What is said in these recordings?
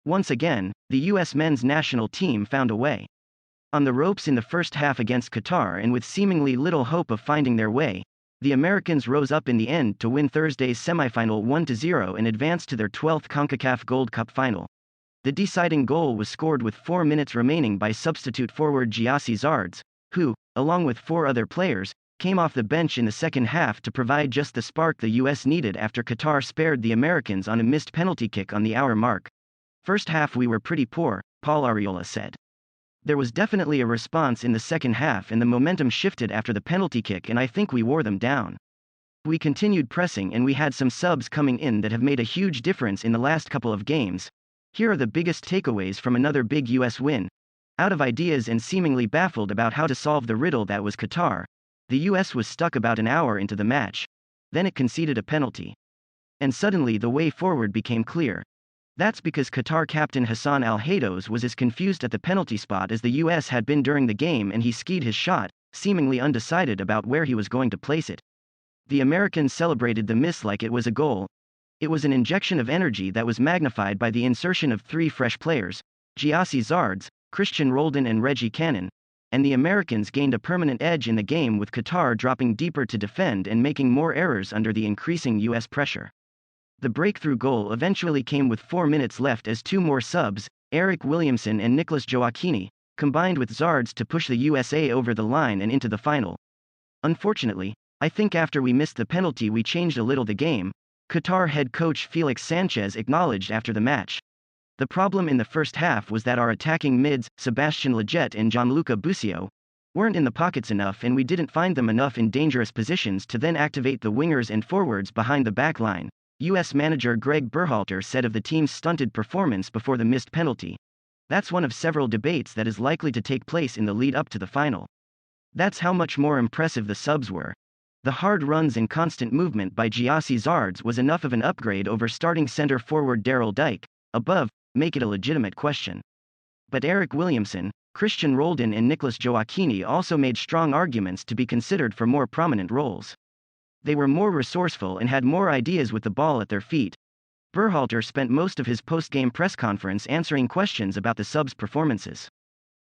Once again, the US men's national team found a way. On the ropes in the first half against Qatar and with seemingly little hope of finding their way, the Americans rose up in the end to win Thursday's semifinal 1-0 and advance to their 12th CONCACAF Gold Cup final. The deciding goal was scored with 4 minutes remaining by substitute forward Gyasi Zardes, who, along with 4 other players, came off the bench in the second half to provide just the spark the US needed after Qatar spared the Americans on a missed penalty kick on the hour mark. First half we were pretty poor, Paul Arriola said. There was definitely a response in the second half and the momentum shifted after the penalty kick and I think we wore them down. We continued pressing and we had some subs coming in that have made a huge difference in the last couple of games. Here are the biggest takeaways from another big US win. Out of ideas and seemingly baffled about how to solve the riddle that was Qatar, the US was stuck about an hour into the match. Then it conceded a penalty. And suddenly the way forward became clear. That's because Qatar captain Hassan Al-Haydos was as confused at the penalty spot as the US had been during the game and he skied his shot, seemingly undecided about where he was going to place it. The Americans celebrated the miss like it was a goal. It was an injection of energy that was magnified by the insertion of 3 fresh players, Gyasi Zardes, Christian Roldan and Reggie Cannon, and the Americans gained a permanent edge in the game with Qatar dropping deeper to defend and making more errors under the increasing US pressure. The breakthrough goal eventually came with 4 minutes left as 2 more subs, Eric Williamson and Nicolas Joachini, combined with Zardes to push the USA over the line and into the final. Unfortunately, I think after we missed the penalty we changed a little the game, Qatar head coach Felix Sanchez acknowledged after the match. The problem in the first half was that our attacking mids, Sebastian Lletget and Gianluca Busio, weren't in the pockets enough and we didn't find them enough in dangerous positions to then activate the wingers and forwards behind the back line, US manager Greg Berhalter said of the team's stunted performance before the missed penalty. That's one of several debates that is likely to take place in the lead up to the final. That's how much more impressive the subs were. The hard runs and constant movement by Gyasi Zardes was enough of an upgrade over starting center forward Daryl Dike, above, make it a legitimate question. But Eric Williamson, Christian Roldan and Nicolas Joachini also made strong arguments to be considered for more prominent roles. They were more resourceful and had more ideas with the ball at their feet. Berhalter spent most of his post-game press conference answering questions about the subs' performances.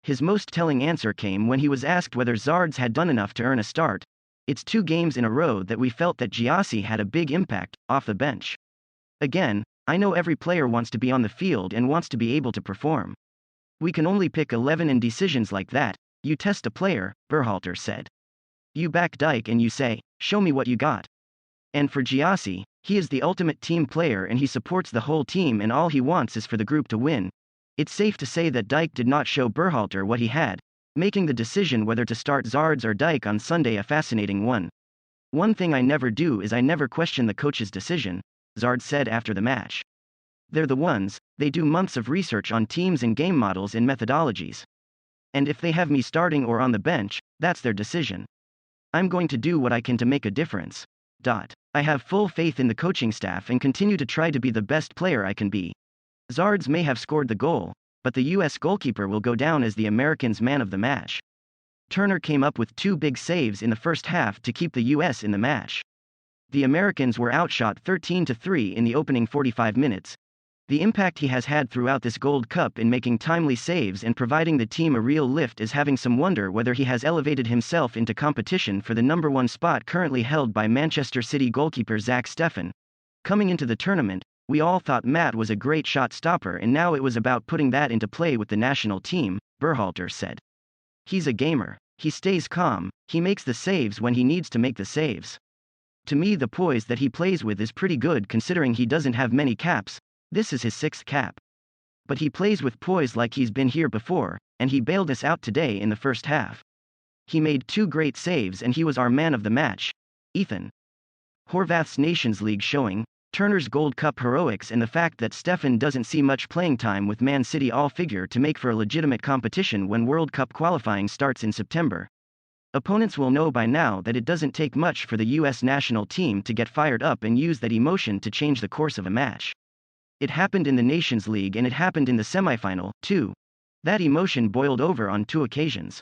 His most telling answer came when he was asked whether Zardes had done enough to earn a start. It's 2 games in a row that we felt that Gyasi had a big impact, off the bench. Again, I know every player wants to be on the field and wants to be able to perform. We can only pick 11 in decisions like that. You test a player, Berhalter said. You back Dike and you say, show me what you got. And for Gyasi, he is the ultimate team player and he supports the whole team and all he wants is for the group to win. It's safe to say that Dike did not show Berhalter what he had, making the decision whether to start Zardes or Dike on Sunday a fascinating one. One thing I never do is I never question the coach's decision, Zardes said after the match. They're the ones, they do months of research on teams and game models and methodologies. And if they have me starting or on the bench, that's their decision. I'm going to do what I can to make a difference. I have full faith in the coaching staff and continue to try to be the best player I can be. Zardes may have scored the goal, but the US goalkeeper will go down as the Americans' man of the match. Turner came up with 2 big saves in the first half to keep the US in the match. The Americans were outshot 13-3 in the opening 45 minutes. The impact he has had throughout this Gold Cup in making timely saves and providing the team a real lift is having some wonder whether he has elevated himself into competition for the number 1 spot currently held by Manchester City goalkeeper Zach Steffen. Coming into the tournament, we all thought Matt was a great shot stopper and now it was about putting that into play with the national team, Berhalter said. He's a gamer, he stays calm, he makes the saves when he needs to make the saves. To me the poise that he plays with is pretty good considering he doesn't have many caps. This is his 6th cap. But he plays with poise like he's been here before, and he bailed us out today in the first half. He made 2 great saves and he was our man of the match. Ethan Horvath's Nations League showing, Turner's Gold Cup heroics and the fact that Steffen doesn't see much playing time with Man City all figure to make for a legitimate competition when World Cup qualifying starts in September. Opponents will know by now that it doesn't take much for the US national team to get fired up and use that emotion to change the course of a match. It happened in the Nations League and it happened in the semifinal, too. That emotion boiled over on 2 occasions.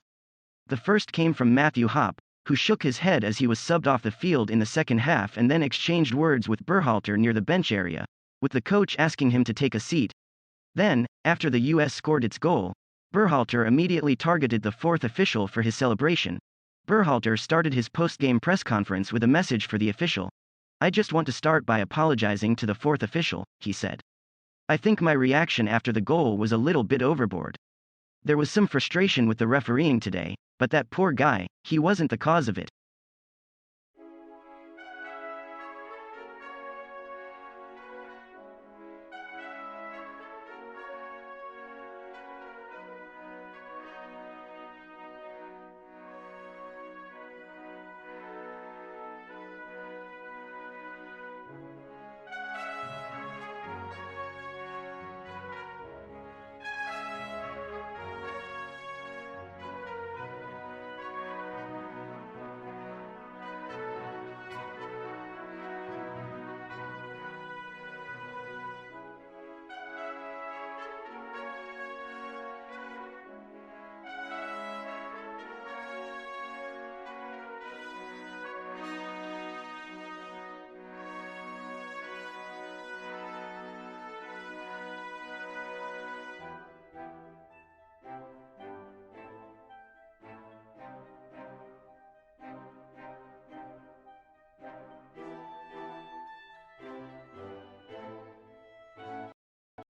The first came from Matthew Hopp, who shook his head as he was subbed off the field in the second half and then exchanged words with Berhalter near the bench area, with the coach asking him to take a seat. Then, after the US scored its goal, Berhalter immediately targeted the fourth official for his celebration. Berhalter started his post-game press conference with a message for the official. "I just want to start by apologizing to the fourth official," he said. "I think my reaction after the goal was a little bit overboard. There was some frustration with the refereeing today, but that poor guy, he wasn't the cause of it.